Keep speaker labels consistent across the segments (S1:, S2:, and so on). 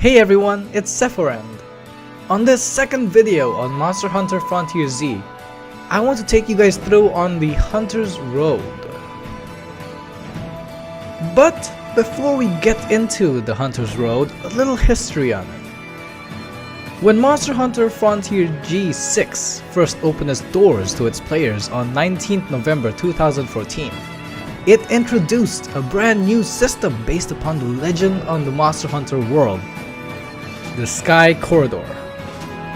S1: Hey everyone, it's Sephorand. On this second video on Monster Hunter Frontier Z, I want to take you guys through on the Hunter's Road. But before we get into the Hunter's Road, a little history on it. When Monster Hunter Frontier G6 first opened its doors to its players on 19th November 2014, it introduced a brand new system based upon the legend on the Monster Hunter world, the Sky Corridor.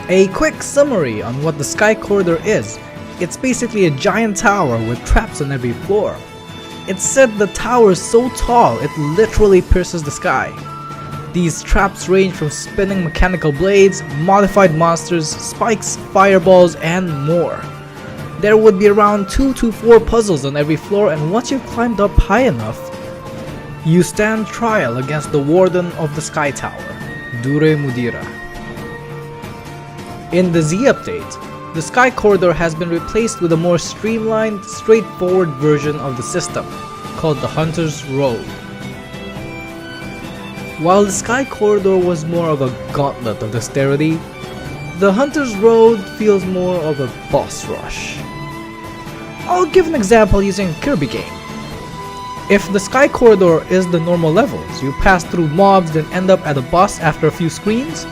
S1: A quick summary on what the Sky Corridor is: it's basically a giant tower with traps on every floor. It's said the tower is so tall it literally pierces the sky. These traps range from spinning mechanical blades, modified monsters, spikes, fireballs, and more. There would be around 2 to 4 puzzles on every floor, and once you've climbed up high enough, you stand trial against the Warden of the Sky Tower, Dure Mudira. In the Z update, the Sky Corridor has been replaced with a more streamlined, straightforward version of the system, called the Hunter's Road. While the Sky Corridor was more of a gauntlet of dexterity, the Hunter's Road feels more of a boss rush. I'll give an example using a Kirby game. If the Sky Corridor is the normal levels, you pass through mobs then end up at a boss after a few screens,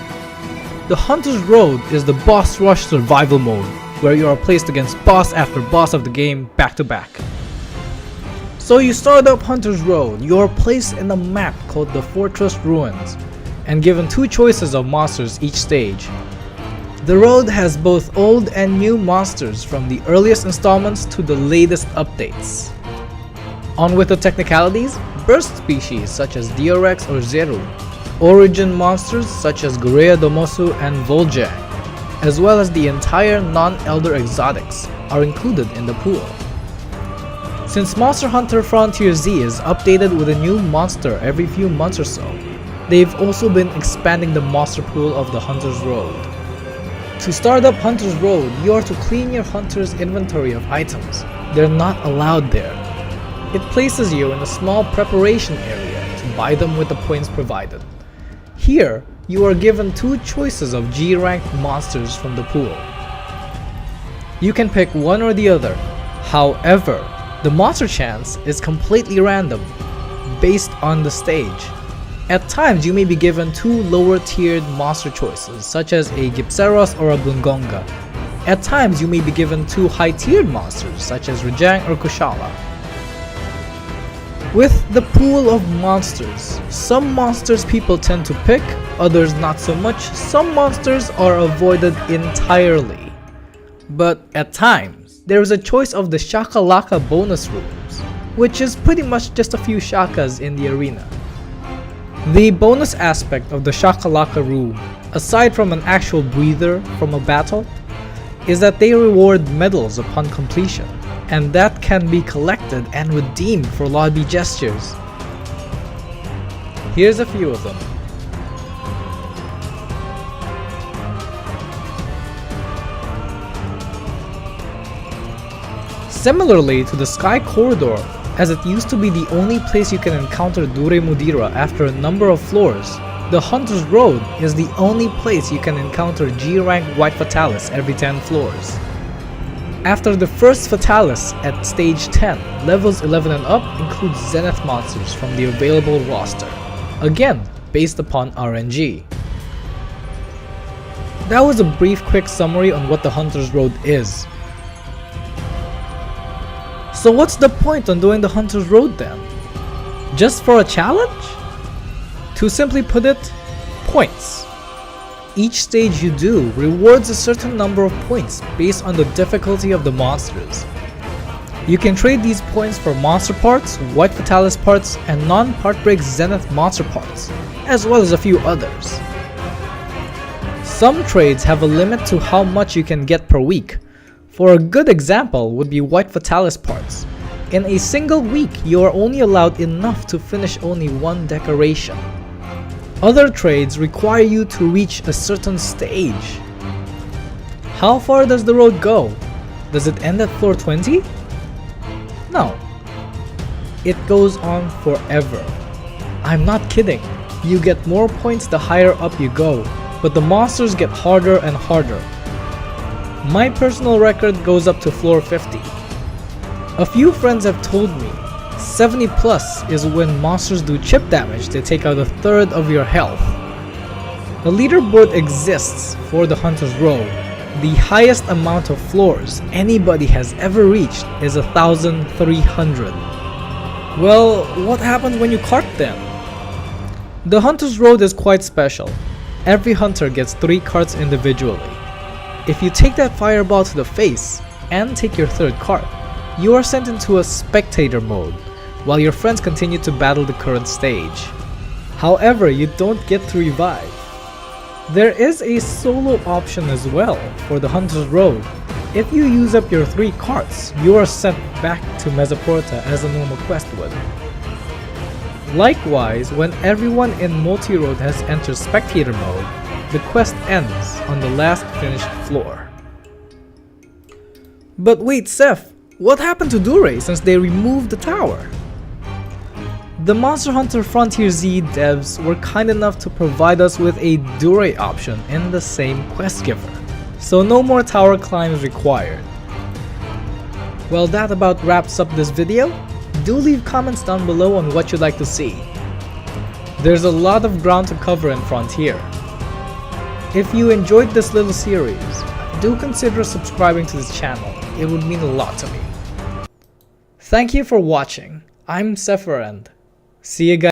S1: the Hunter's Road is the boss rush survival mode, where you are placed against boss after boss of the game back to back. So you start up Hunter's Road, you are placed in a map called the Fortress Ruins, and given 2 choices of monsters each stage. The road has both old and new monsters from the earliest installments to the latest updates. On with the technicalities, burst species such as Diorex or Zeru, origin monsters such as Gorea Domosu and Vol'jang, as well as the entire non-elder exotics are included in the pool. Since Monster Hunter Frontier Z is updated with a new monster every few months or so, they've also been expanding the monster pool of the Hunter's Road. To start up Hunter's Road, you are to clean your hunter's inventory of items. They're not allowed there. It places you in a small preparation area to buy them with the points provided. Here, you are given 2 choices of G-ranked monsters from the pool. You can pick one or the other. However, the monster chance is completely random, based on the stage. At times, you may be given 2 lower-tiered monster choices, such as a Gypceros or a Bungonga. At times, you may be given 2 high-tiered monsters, such as Rajang or Kushala. With the pool of monsters, some monsters people tend to pick, others not so much. Some monsters are avoided entirely. But at times, there is a choice of the Shakalaka bonus rooms, which is pretty much just a few shakas in the arena. The bonus aspect of the Shakalaka room, aside from an actual breather from a battle, is that they reward medals upon completion, and that can be collected and redeemed for lobby gestures. Here's a few of them. Similarly to the Sky Corridor, as it used to be the only place you can encounter Dure Mudira after a number of floors, the Hunter's Road is the only place you can encounter G-rank White Fatalis every 10 floors. After the first Fatalis at stage 10, levels 11 and up include Zenith monsters from the available roster, again based upon RNG. That was a brief quick summary on what the Hunter's Road is. So what's the point on doing the Hunter's Road then? Just for a challenge? To simply put it, points. Each stage you do rewards a certain number of points based on the difficulty of the monsters. You can trade these points for monster parts, White Fatalis parts, and non-Heartbreak Zenith monster parts, as well as a few others. Some trades have a limit to how much you can get per week. For a good example would be White Fatalis parts. In a single week, you are only allowed enough to finish only 1 decoration. Other trades require you to reach a certain stage. How far does the road go? Does it end at floor 20? No. It goes on forever. I'm not kidding. You get more points the higher up you go, but the monsters get harder and harder. My personal record goes up to floor 50. A few friends have told me 70 plus is when monsters do chip damage to take out a third of your health. A leaderboard exists for the Hunter's Row. The highest amount of floors anybody has ever reached is 1,300. Well, what happens when you cart them? The Hunter's Road is quite special. Every hunter gets 3 carts individually. If you take that fireball to the face and take your third cart, you are sent into a spectator mode, while your friends continue to battle the current stage. However, you don't get to revive. There is a solo option as well for the Hunter's Road. If you use up your 3 carts, you are sent back to Mesoporta as a normal quest would. Likewise, when everyone in Multi-Road has entered spectator mode, the quest ends on the last finished floor. But wait, Seth, what happened to Dure since they removed the tower? The Monster Hunter Frontier Z devs were kind enough to provide us with a Dure option in the same quest giver, so no more tower climbs required. Well, that about wraps up this video. Do leave comments down below on what you'd like to see. There's a lot of ground to cover in Frontier. If you enjoyed this little series, do consider subscribing to this channel. It would mean a lot to me. Thank you for watching. I'm Sephiroth. See you guys.